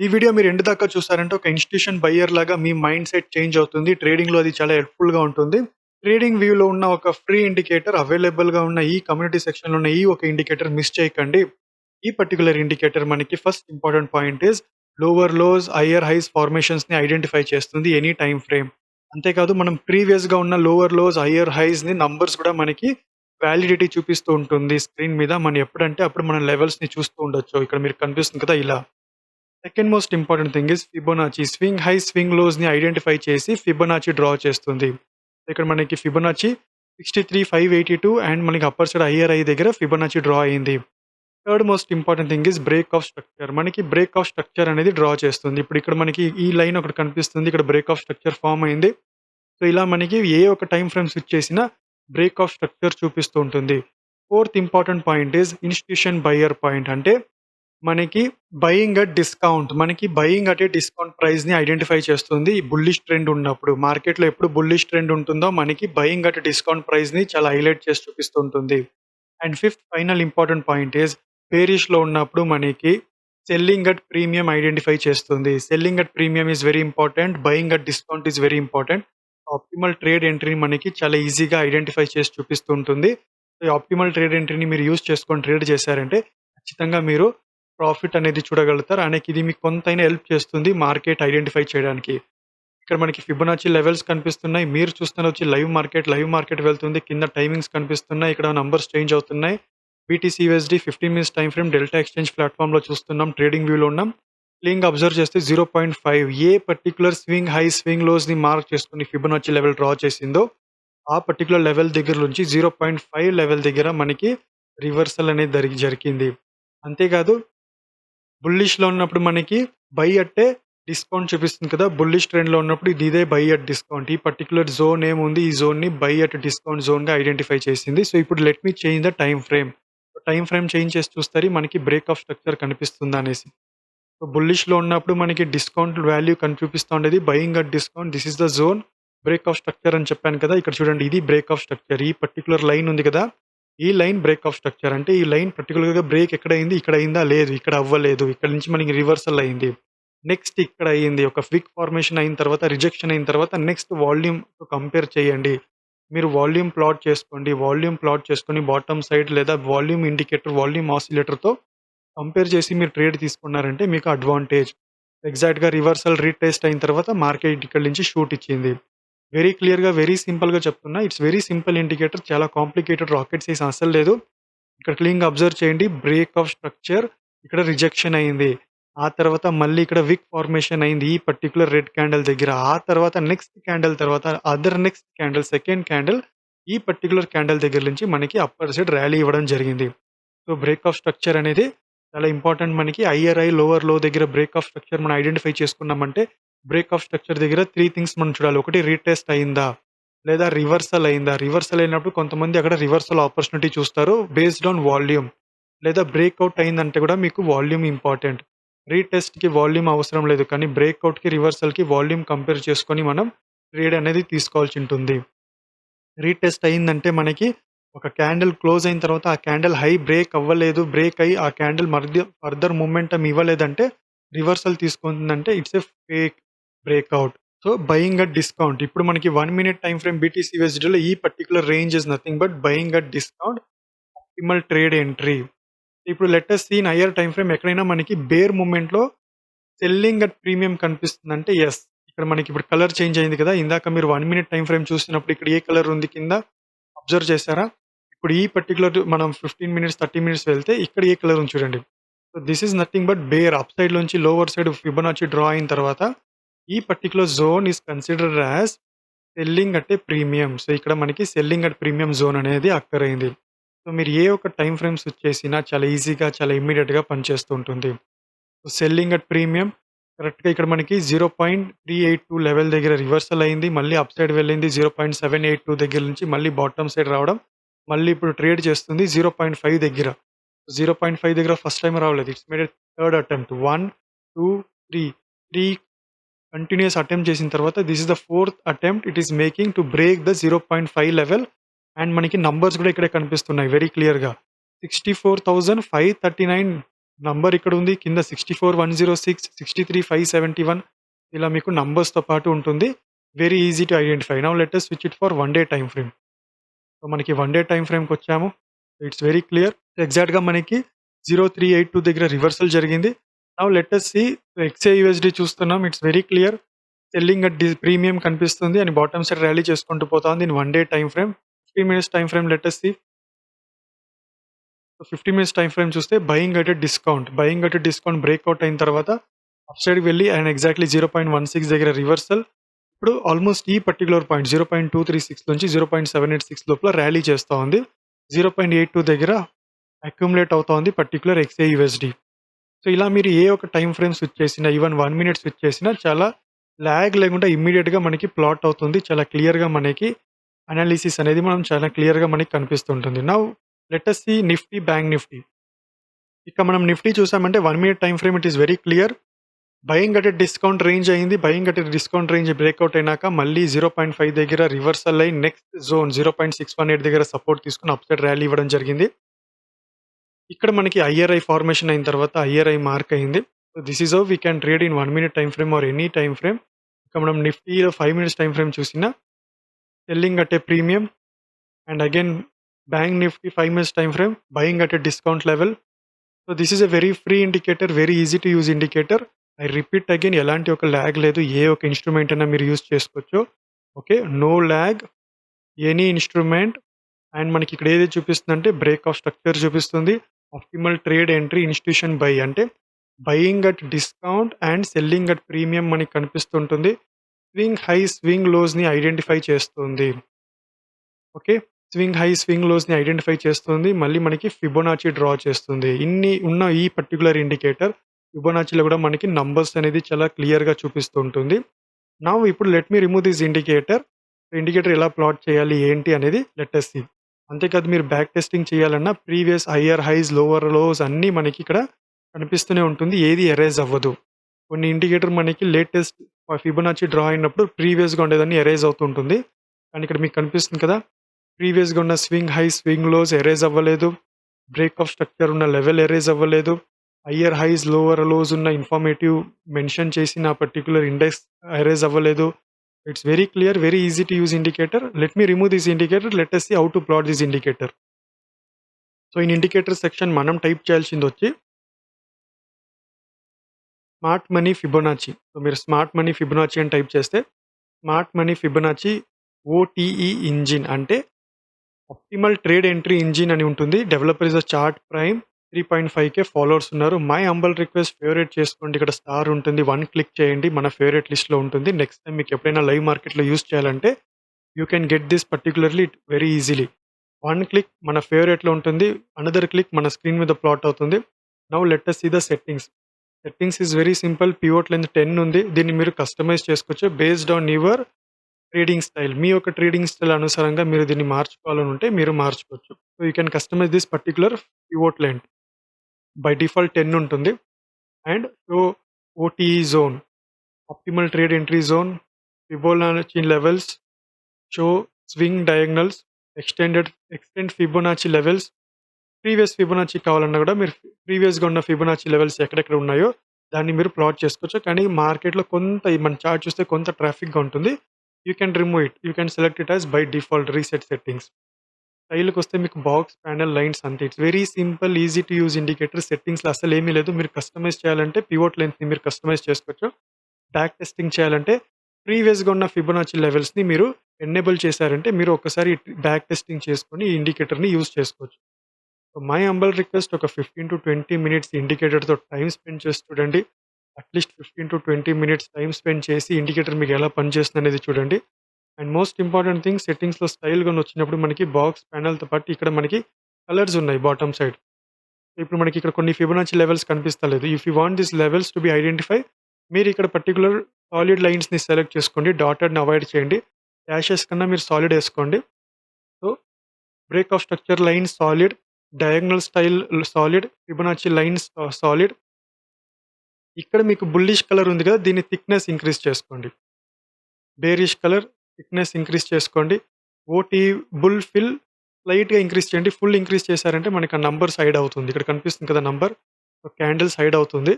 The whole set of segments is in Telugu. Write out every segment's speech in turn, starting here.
ఈ వీడియో మీరు ఎండ్ దాకా చూసారంటే ఒక ఇన్‌స్టిట్యూషన్ బయ్యర్ లాగా మీ మైండ్ సెట్ చేంజ్ అవుతుంది. ట్రేడింగ్‌లో అది చాలా హెల్ప్‌ఫుల్‌గా ఉంటుంది. ట్రేడింగ్ వ్యూలో ఉన్న ఒక ఫ్రీ ఇండికేటర్ అవైలబుల్‌గా ఉన్న ఈ కమ్యూనిటీ సెక్షన్‌లో ఉన్న ఈ ఒక ఇండికేటర్ మిస్ చేయకండి. ఈ పర్టిక్యులర్ ఇండికేటర్ మనకి first important point is lower lows, higher highs ఫార్మేషన్స్‌ని ఐడెంటిఫై చేస్తుంది ఎనీ టైమ్ ఫ్రేమ్. అంతేకాదు మనం ప్రీవియస్‌గా ఉన్న లోవర్ లోస్, హైయర్ హైస్‌ని నంబర్స్ కూడా మనకి వాలిడిటీ చూపిస్తూ ఉంటుంది స్క్రీన్ మీద. మనం ఎప్పుడంటే అప్పుడు మన లెవెల్స్‌ని చూస్తూ ఉండొచ్చు. ఇక్కడ మీకు కనిపిస్తుంది కదా ఇలా. Second most important thing is Fibonacci. Swing high, swing లోస్‌ని ఐడెంటిఫై చేసి ఫిబొనాచి డ్రా చేస్తుంది. ఇక్కడ మనకి ఫిబొనాచి 63,582 అండ్ మనకి అప్పర్ సైడ్ హైయర్ హై దగ్గర ఫిబొనాచి డ్రా అయింది. Third most important thing is break of structure. మనకి బ్రేక్ ఆఫ్ స్ట్రక్చర్ అనేది డ్రా చేస్తుంది. ఇప్పుడు ఇక్కడ మనకి ఈ లైన్ ఒకటి కనిపిస్తుంది. ఇక్కడ బ్రేక్ ఆఫ్ స్ట్రక్చర్ ఫార్మ్ అయింది. సో, ఇలా మనకి ఏ ఒక టైమ్ ఫ్రేమ్ స్విచ్ చేసినా బ్రేక్ ఆఫ్ స్ట్రక్చర్ చూపిస్తూ ఉంటుంది. Fourth important point is institution buyer point. అంటే మనకి బయింగ్ అట్ డిస్కౌంట్. మనకి బయింగ్ అట్ ఏ డిస్కౌంట్ ప్రైస్‌ని ఐడెంటిఫై చేస్తుంది. ఈ బుల్లిష్ ట్రెండ్ ఉన్నప్పుడు. మార్కెట్‌లో ఎప్పుడు బుల్లిష్ ట్రెండ్ ఉంటుందో మనకి బయింగ్ అట్ డిస్కౌంట్ ప్రైస్‌ని చాలా హైలైట్ చేసి చూపిస్తూ ఉంటుంది. And fifth final important point is బేరిష్‌లో ఉన్నప్పుడు మనకి సెల్లింగ్ అట్ ప్రీమియం ఐడెంటిఫై చేస్తుంది. Selling at premium is very important. Buying at discount is very important. Optimal trade ఎంట్రీని మనకి చాలా ఈజీగా ఐడెంటిఫై చేసి చూపిస్తూ ఉంటుంది. ఈ ఆప్టిమల్ ట్రేడ్ ఎంట్రీని మీరు యూజ్ చేసుకొని ట్రేడ్ చేశారంటే ఖచ్చితంగా మీరు ప్రాఫిట్ అనేది చూడగలుగుతారు. అండ్ ఇది మీకు కొంతైనా హెల్ప్ చేస్తుంది మార్కెట్ ఐడెంటిఫై చేయడానికి. ఇక్కడ మనకి ఫిబొనాచి లెవెల్స్ కనిపిస్తున్నాయి. మీరు చూస్తున్నది వచ్చి లైవ్ మార్కెట్ వెళ్తుంది. కింద టైమింగ్స్ కనిపిస్తున్నాయి. ఇక్కడ నంబర్స్ చేంజ్ అవుతున్నాయి. BTC USD 15 minutes time frame delta exchange ప్లాట్‌ఫార్మ్‌లో చూస్తున్నాం. ట్రేడింగ్ వ్యూలో ఉన్నాం. క్లీన్‌గా అబ్జర్వ్ చేస్తే 0.5 ఏ పర్టిక్యులర్ స్వింగ్ హై, స్వింగ్ లోస్‌ని మార్క్ చేసుకొని ఫిబొనాచి లెవెల్ డ్రా చేసిందో, ఆ పర్టిక్యులర్ లెవెల్ దగ్గర నుంచి 0.5 లెవెల్ దగ్గర మనకి రివర్సల్ అనేది జరిగింది. అంతేకాదు బుల్లిష్‌లో ఉన్నప్పుడు మనకి బై అట్టే డిస్కౌంట్ చూపిస్తుంది కదా! బుల్లిష్ ట్రెండ్‌లో ఉన్నప్పుడు ఇదే బై అట్ డిస్కౌంట్. ఈ పర్టిక్యులర్ జోన్ ఏముంది? ఈ జోన్‌ని బై అట్ డిస్కౌంట్ జోన్‌గా ఐడెంటిఫై చేసింది. సో, ఇప్పుడు let me change the time frame. Time frame change చేసి చూస్తే మనకి బ్రేక్ ఆఫ్ స్ట్రక్చర్ కనిపిస్తుందా అనేసి. సో, బుల్లిష్‌లో ఉన్నప్పుడు మనకి డిస్కౌంట్ వాల్యూ చూపిస్తా ఉండేది. Buying at discount this is the zone. Break of structure అని చెప్పాను కదా! ఇక్కడ చూడండి ఇది బ్రేక్ ఆఫ్ స్ట్రక్చర్. ఈ పర్టిక్యులర్ లైన్ ఉంది కదా! ఈ లైన్ బ్రేక్ ఆఫ్ స్ట్రక్చర్. అంటే ఈ లైన్ పర్టిక్యులర్‌గా బ్రేక్ ఎక్కడయింది? ఇక్కడ అయిందా? లేదు. ఇక్కడ అవ్వలేదు. ఇక్కడ నుంచి మనకి రివర్సల్ అయింది. నెక్స్ట్ ఇక్కడ అయింది. ఒక విక్ ఫార్మేషన్ అయిన తర్వాత, రిజెక్షన్ అయిన తర్వాత నెక్స్ట్ వాల్యూమ్‌తో కంపేర్ చేయండి. మీరు వాల్యూమ్ ప్లాట్ చేసుకోండి. వాల్యూమ్ ప్లాట్ చేసుకొని బాటమ్ సైడ్ లేదా వాల్యూమ్ ఇండికేటర్, వాల్యూమ్ ఆసిలేటర్‌తో కంపేర్ చేసి మీరు ట్రేడ్ తీసుకున్నారంటే మీకు అడ్వాంటేజ్. ఎగ్జాక్ట్‌గా రివర్సల్ రీటెస్ట్ అయిన తర్వాత మార్కెట్ ఇక్కడి నుంచి షూట్ ఇచ్చింది. వెరీ క్లియర్‌గా, వెరీ సింపుల్‌గా చెప్తున్నా. It's very simple indicator. చాలా కాంప్లికేటెడ్ రాకెట్ సైన్స్ అస్సలు లేదు. ఇక్కడ క్లీన్‌గా అబ్జర్వ్ చేయండి. బ్రేక్ ఆఫ్ స్ట్రక్చర్ ఇక్కడ రిజెక్షన్ అయింది. ఆ తర్వాత మళ్ళీ ఇక్కడ విక్ ఫార్మేషన్ అయింది. ఈ పర్టిక్యులర్ రెడ్ క్యాండిల్ దగ్గర. ఆ తర్వాత నెక్స్ట్ క్యాండిల్ తర్వాత నెక్స్ట్ క్యాండిల్ సెకండ్ క్యాండిల్ ఈ పర్టిక్యులర్ క్యాండిల్ దగ్గర నుంచి మనకి అప్పర్ సైడ్ ర్యాలీ ఇవ్వడం జరిగింది. సో, బ్రేక్ ఆఫ్ స్ట్రక్చర్ అనేది చాలా ఇంపార్టెంట్ మనకి. హైయర్ హై, లోవర్ లో దగ్గర బ్రేక్ ఆఫ్ స్ట్రక్చర్ మనం ఐడెంటిఫై చేసుకున్నామంటే బ్రేక్ ఆఫ్ స్ట్రక్చర్ దగ్గర 3 థింగ్స్ మనం చూడాలి. ఒకటి రీటెస్ట్ అయిందా? లేదా రివర్సల్ అయిందా? రివర్సల్ అయినప్పుడు కొంతమంది అక్కడ రివర్సల్ ఆపర్చునిటీ చూస్తారు బేస్డ్ ఆన్ వాల్యూమ్. లేదా బ్రేక్‌ఔట్ అయిందంటే కూడా మీకు వాల్యూమ్ ఇంపార్టెంట్. రీటెస్ట్‌కి వాల్యూమ్ అవసరం లేదు. కానీ బ్రేక్‌ఔట్‌కి, రివర్సల్‌కి వాల్యూమ్ కంపేర్ చేసుకొని మనం ట్రేడ్ అనేది తీసుకోవాల్సి ఉంటుంది. రీటెస్ట్ అయిందంటే మనకి ఒక క్యాండిల్ క్లోజ్ అయిన తర్వాత ఆ క్యాండిల్ హై బ్రేక్ అవ్వలేదు. బ్రేక్ అయ్యి ఆ క్యాండిల్ ఫర్దర్ మొమెంటమ్ ఇవ్వలేదంటే రివర్సల్ తీసుకుంటుందంటే it's a fake breakout. So, buying at discount. ఇప్పుడు మనకి 1 మినిట్ టైమ్ ఫ్రేమ్ బీటీసీ యూఎస్‌డీలో ఈ particular range is nothing but buying at discount optimal trade entry. ఇప్పుడు let us see in higher time frame ఎక్కడైనా మనకి బేర్ మూవ్‌మెంట్‌లో సెల్లింగ్ అట్ ప్రీమియం కనిపిస్తుందంటే యెస్. ఇక్కడ మనకి ఇప్పుడు కలర్ చేంజ్ అయింది కదా! ఇందాక మీరు 1 మినిట్ టైమ్ ఫ్రేమ్ చూస్తున్నప్పుడు ఇక్కడ ఏ కలర్ ఉంది కింద అబ్జర్వ్ చేశారా? ఇప్పుడు ఈ పర్టిక్యులర్ మనం 15 మినిట్స్, 30 మినిట్స్ వెళ్తే ఇక్కడ ఏ కలర్ ఉంది చూడండి. So, this is nothing but bear up side నుంచి లోవర్ సైడ్ ఫిబొనాచి డ్రా అయిన తర్వాత ఈ particular zone is considered as selling at a premium. So, ఇక్కడ మనకి సెల్లింగ్ అట్ ప్రీమియం జోన్ అనేది అక్కర్ అయింది. సో, మీరు ఏ ఒక్క టైమ్ ఫ్రేమ్ స్విచ్ చేసినా చాలా ఈజీగా, చాలా ఇమ్మీడియేట్‌గా పనిచేస్తూ ఉంటుంది. సో, సెల్లింగ్ అట్ ప్రీమియం కరెక్ట్‌గా ఇక్కడ మనకి 0.382 లెవెల్ దగ్గర రివర్సల్ అయింది. మళ్ళీ అప్ సైడ్ వెళ్ళింది. 0.782 దగ్గర నుంచి మళ్ళీ బాటమ్ సైడ్ రావడం. మళ్ళీ ఇప్పుడు ట్రేడ్ చేస్తుంది 0.5 దగ్గర. 0.5 దగ్గర ఫస్ట్ టైమ్ రావలేదు. It's made a third attempt. 1, 2, 3 continuous attempt చేసిన తర్వాత this is the fourth attempt it is making to break the 0.5 level. And మనకి నంబర్స్ కూడా ఇక్కడే కనిపిస్తున్నాయి వెరీ క్లియర్‌గా. 64,539 నంబర్ ఇక్కడ ఉంది. కింద 64,106, 63,571 ఇలా మీకు నంబర్స్‌తో పాటు ఉంటుంది. Very easy to identify. Now let us switch it for 1 day time frame. So, మనకి 1 డే టైమ్ ఫ్రేమ్‌కొచ్చాము. It's very clear. ఎగ్జాక్ట్‌గా మనకి 0382 దగ్గర రివర్సల్ జరిగింది. Now let us see XAUSD చూస్తున్నాం. It's very clear. Selling at premium కనిపిస్తుంది అండ్ బాటమ్ సైడ్ ర్యాలీ చేసుకుంటూ పోతా ఉంది in 1 day time frame. 15 minutes time frame let us see. So 15 minutes time frame చూస్తే buying at a discount breakout అయిన తర్వాత అప్ సైడ్‌కి వెళ్లి అండ్ ఎగ్జాక్ట్‌లీ 0.16 దగ్గర రివర్సల్. ఇప్పుడు ఆల్మోస్ట్ ఈ పర్టిక్యులర్ పాయింట్ 0.236 నుంచి 0.786 లోపల ర్యాలీ చేస్తా ఉంది. 0.82 దగ్గర అక్యుములేట్ అవుతా ఉంది పర్టిక్యులర్ XAUSD. సో, ఇలా మీరు ఏ ఒక టైమ్ ఫ్రేమ్ స్విచ్ చేసినా ఈవెన్ 1 మినిట్ స్విచ్ చేసినా చాలా లాగ్ లేకుండా ఇమ్మీడియేట్‌గా మనకి ప్లాట్ అవుతుంది. చాలా క్లియర్‌గా మనకి అనాలిసిస్ అనేది చాలా క్లియర్‌గా మనకి కనిపిస్తుంటుంది. Now let us see Nifty, bank Nifty. ఇక మనం నిఫ్టీ చూసామంటే 1 minute time frame it is very clear. Buying at a discount range అయింది. Buying at a discount range breakout అయినాక మళ్ళీ 0.5 దగ్గర రివర్సల్ అయ్యి నెక్స్ట్ జోన్ 0.618 దగ్గర సపోర్ట్ తీసుకొని అప్ సైడ్ ర్యాలీ ఇవ్వడం జరిగింది. ఇక్కడ మనకి ఐఆర్ఐ ఫార్మేషన్ అయిన తర్వాత ఐఆర్ఐ మార్క్ అయింది. So, this is how we can trade in 1 minute time frame or any time frame. ఇక మనం నిఫ్టీలో 5 మినిట్స్ టైమ్ ఫ్రేమ్ చూసినా selling at a premium and again bank Nifty 5 minutes time frame buying at a discount level. So, this is a very free indicator, very easy to use indicator. I repeat again ఎలాంటి ఒక ల్యాగ్ లేదు. ఏ ఒక ఇన్‌స్ట్రుమెంట్ అయినా మీరు యూజ్ చేసుకోవచ్చు. Okay. No lag, any instrument. And మనకి ఇక్కడ ఏది చూపిస్తుందంటే బ్రేక్ ఆఫ్ స్ట్రక్చర్ చూపిస్తుంది. Optimal trade entry institution by అంటే buying at discount and selling at premium మనకి కనిపిస్తుంటుంది. స్వింగ్ హై, స్వింగ్ లోస్‌ని ఐడెంటిఫై చేస్తుంది. ఓకే. స్వింగ్ హై, స్వింగ్ లోస్‌ని ఐడెంటిఫై చేస్తుంది. మళ్ళీ మనకి ఫిబొనాచి డ్రా చేస్తుంది. ఇన్ని ఉన్న ఈ పర్టిక్యులర్ ఇండికేటర్ ఫిబొనాచిలో కూడా మనకి నంబర్స్ అనేది చాలా క్లియర్‌గా చూపిస్తూ ఉంటుంది. నౌ ఇప్పుడు let me remove this indicator. Indicator ఎలా ప్లాట్ చేయాలి ఏంటి అనేది లెట్ అస్ సీ. అంతేకాదు మీరు బ్యాక్ టెస్టింగ్ చేయాలన్నా previous higher highs, lower lows అన్నీ మనకి ఇక్కడ కనిపిస్తూనే ఉంటుంది. ఏది ఎరేజ్ అవ్వదు. కొన్ని ఇండికేటర్ మనకి లేటెస్ట్ ఫిబొనాచి డ్రా అయినప్పుడు ప్రీవియస్‌గా ఉండేదాన్ని ఎరేజ్ అవుతూ ఉంటుంది. కానీ ఇక్కడ మీకు కనిపిస్తుంది కదా! ప్రీవియస్‌గా ఉన్న swing high, swing lows erase అవ్వలేదు. బ్రేక్ ఆఫ్ స్ట్రక్చర్ ఉన్న లెవెల్ ఎరేజ్ అవ్వలేదు. హయ్యర్ హైస్, లోవర్ లోస్ ఉన్న ఇన్ఫర్మేటివ్ మెన్షన్ చేసిన పర్టిక్యులర్ ఇండెక్స్ ఎరేజ్ అవ్వలేదు. It's very clear, very easy to use indicator. Let me remove this indicator. Let us see how to plot this indicator. So, in indicator section మనం టైప్ చేయాల్సిందొచ్చి స్మార్ట్ మనీ ఫిబొనాచి. సో, మీరు స్మార్ట్ మనీ ఫిబొనాచి అని టైప్ చేస్తే స్మార్ట్ మనీ ఫిబొనాచి ఓటీఈ ఇంజిన్ అంటే ఆప్టిమల్ ట్రేడ్ ఎంట్రీ ఇంజిన్ అని ఉంటుంది. Developer is a chart prime 3.5K followers ఉన్నారు. మై హంబల్ రిక్వెస్ట్ ఫేవరెట్ చేసుకోండి. ఇక్కడ స్టార్ ఉంటుంది. 1 క్లిక్ చేయండి. మన ఫేవరెట్ లిస్ట్‌లో ఉంటుంది. నెక్స్ట్ టైమ్ మీకు ఎప్పుడైనా లైవ్ మార్కెట్‌లో యూజ్ చేయాలంటే you can get this particularly very easily. 1 click మన ఫేవరెట్‌లో ఉంటుంది. అనదర్ క్లిక్ మన స్క్రీన్ మీద ప్లాట్ అవుతుంది. Now let us see the settings. Settings is very simple. Pivot length 10 ఉంది. దీన్ని మీరు కస్టమైజ్ చేసుకోవచ్చు based on your trading style. మీ యొక్క ట్రేడింగ్ స్టైల్ అనుసారంగా మీరు దీన్ని మార్చుకోవాలని ఉంటే మీరు మార్చుకోవచ్చు. So, you can customize this particular pivot length. By default 10 ఉంటుంది. And show OTE zone, optimal trade entry zone, Fibonacci levels, show swing diagonals, extend Fibonacci levels. Previous Fibonacci కావాలన్నా కూడా మీరు ప్రీవియస్‌గా ఉన్న ఫిబొనాచి లెవెల్స్ ఎక్కడెక్కడ ఉన్నాయో దాన్ని మీరు ప్లాట్ చేసుకోవచ్చు. కానీ మార్కెట్‌లో కొంత మన చార్ట్ చూస్తే కొంత ట్రాఫిక్‌గా ఉంటుంది. You can remove it. You can select it as by default reset settings. స్టైల్‌కొస్తే మీకు బాక్స్, ప్యానెల్, లైన్స్ అంతే. It's very simple, easy to use indicator. సెట్టింగ్స్‌లో అసలేమీ లేదు. మీరు కస్టమైజ్ చేయాలంటే పివోట్ లెంగ్త్‌ని మీరు కస్టమైజ్ చేసుకోవచ్చు. బ్యాక్ టెస్టింగ్ చేయాలంటే ప్రీవియస్‌గా ఉన్న ఫిబొనాచి లెవెల్స్‌ని మీరు ఎనేబుల్ చేశారంటే మీరు ఒక్కసారి బ్యాక్ టెస్టింగ్ చేసుకొని ఈ ఇండికేటర్‌ని యూజ్ చేసుకోవచ్చు. సో, మై హంబల్ రిక్వెస్ట్ ఒక 15-20 మినిట్స్ ఇండికేటర్‌తో టైమ్ స్పెండ్ చేసి చూడండి. అట్‌లీస్ట్ 15-20 మినిట్స్ టైమ్ స్పెండ్ చేసి ఇండికేటర్ మీకు ఎలా పనిచేస్తుందనేది చూడండి. అండ్ మోస్ట్ ఇంపార్టెంట్ థింగ్ సెట్టింగ్స్‌లో స్టైల్ గన్ వచ్చినప్పుడు మనకి బాక్స్, ప్యానెల్‌తో పాటు ఇక్కడ మనకి కలర్స్ ఉన్నాయి బాటమ్ సైడ్. ఇప్పుడు మనకి ఇక్కడ కొన్ని ఫిబొనాచి లెవెల్స్ కనిపిస్తలేదు. If you want these levels to be identify మీరు ఇక్కడ పర్టిక్యులర్ సాలిడ్ లైన్స్‌ని సెలెక్ట్ చేసుకోండి. డాటెడ్‌ని అవాయిడ్ చేయండి. డాషెస్ కన్నా మీరు సాలిడ్ ఏసుకోండి. So, break of structure line solid, diagonal style solid, Fibonacci lines solid. ఇక్కడ మీకు బుల్లిష్ కలర్ ఉంది కదా! దీని థిక్‌నెస్ ఇంక్రీజ్ చేసుకోండి. బేరిష్ కలర్ థిక్‌నెస్ ఇంక్రీజ్ చేసుకోండి. ఓటీ బుల్ ఫిల్ స్లైట్‌గా ఇంక్రీజ్ చేయండి. ఫుల్ ఇంక్రీజ్ చేశారంటే మనకి ఆ నంబర్ సైడ్ అవుతుంది. ఇక్కడ కనిపిస్తుంది కదా నంబర్. క్యాండిల్స్ హైడ్ అవుతుంది.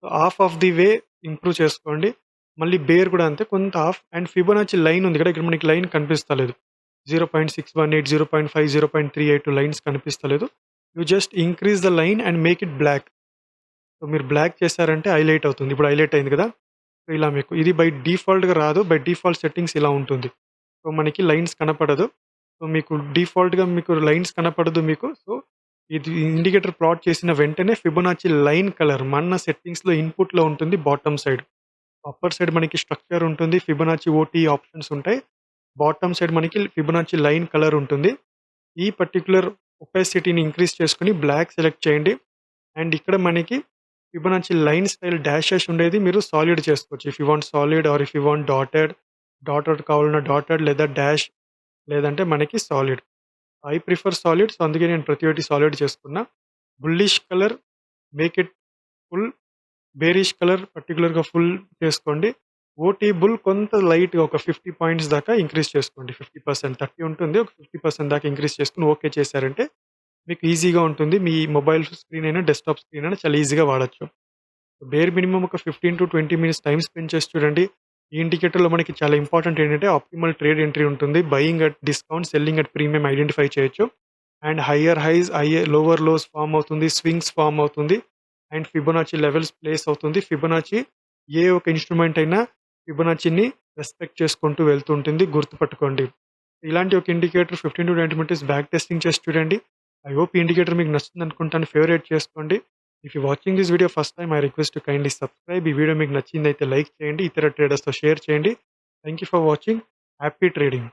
Half of the way improve చేసుకోండి. మళ్ళీ బేర్ కూడా అంతే కొంత హాఫ్ అండ్ ఫిబొనాచి లైన్ ఉంది కదా! ఇక్కడ మనకి లైన్ కనిపిస్తలేదు. 0.618, 0.5, 0.38 లైన్స్ కనిపిస్తలేదు. You just increase the line and make it black. So, మీరు బ్లాక్ చేశారంటే హైలైట్ అవుతుంది. ఇప్పుడు హైలైట్ అయింది కదా! సో, ఇలా మీకు ఇది బై డిఫాల్ట్‌గా రాదు. బై డిఫాల్ట్ సెట్టింగ్స్ ఇలా ఉంటుంది. సో, మనకి లైన్స్ కనపడదు. సో, మీకు డిఫాల్ట్‌గా మీకు లైన్స్ కనపడదు మీకు. సో, ఇది ఇండికేటర్ ప్లాట్ చేసిన వెంటనే ఫిబొనాచి లైన్ కలర్ మన సెట్టింగ్స్‌లో ఇన్‌పుట్‌లో ఉంటుంది బాటమ్ సైడ్. అప్పర్ సైడ్ మనకి స్ట్రక్చర్ ఉంటుంది. ఫిబొనాచి ఓటీ ఆప్షన్స్ ఉంటాయి. బాటమ్ సైడ్ మనకి ఫిబొనాచి లైన్ కలర్ ఉంటుంది. ఈ పర్టిక్యులర్ ఒపాసిటీని ఇంక్రీజ్ చేసుకొని బ్లాక్ సెలెక్ట్ చేయండి. అండ్ ఇక్కడ మనకి ఫిబొనాచి లైన్ స్టైల్ డాషెస్ ఉండేది మీరు సాలిడ్ చేసుకోవచ్చు. If you want solid or if you want dotted కావాలన్నా డాటెడ్ లేదా డాష్ లేదంటే మనకి solid. I prefer solid. So, అందుకే నేను ప్రతి ఒక్కటి సాలిడ్ చేసుకున్నా. Bullish colour make it full. Bearish colour పర్టిక్యులర్‌గా ఫుల్ చేసుకోండి. ఓటీ బుల్ కొంత లైట్‌గా ఒక 50 పాయింట్స్ దాకా ఇంక్రీజ్ చేసుకోండి. 50% 30 ఉంటుంది. ఒక 50% దాకా ఇంక్రీజ్ చేసుకొని ఓకే చేశారంటే మీకు ఈజీగా ఉంటుంది. మీ మొబైల్ స్క్రీన్ అయినా, డెస్క్‌టాప్ స్క్రీన్ అయినా చాలా ఈజీగా వాడొచ్చు. బేర్ మినిమమ్ ఒక 15-20 మినిట్స్ టైమ్ స్పెండ్ చేసి చూడండి. ఈ ఇండికేటర్‌లో మనకి చాలా ఇంపార్టెంట్ ఏంటంటే ఆప్టిమల్ ట్రేడ్ ఎంట్రీ ఉంటుంది. Buying at discount, selling at premium identify చేయొచ్చు. And higher highs, lower lows form అవుతుంది. స్వింగ్స్ ఫార్మ్ అవుతుంది. అండ్ ఫిబొనాచి లెవెల్స్ ప్లేస్ అవుతుంది. ఫిబొనాచి ఏ ఒక ఇన్‌స్ట్రుమెంట్ అయినా ఫిబొనాచిని రెస్పెక్ట్ చేసుకుంటూ వెళ్తుంటుంది. గుర్తుపెట్టుకోండి. ఇలాంటి ఒక ఇండికేటర్ 15-20 మినిట్స్ బ్యాక్ టెస్టింగ్ చేసి చూడండి. ఐ హోప్ ఈ ఇండికేటర్ మీకు నచ్చిందనుకుంటాను. ఫేవరైట్ చేసుకోండి. If you watching this video first time I request to kindly subscribe. ఈ వీడియో మీకు నచ్చిందైతే లైక్ చేయండి. ఇతర ట్రేడర్స్‌తో షేర్ చేయండి. Thank you for watching. Happy trading.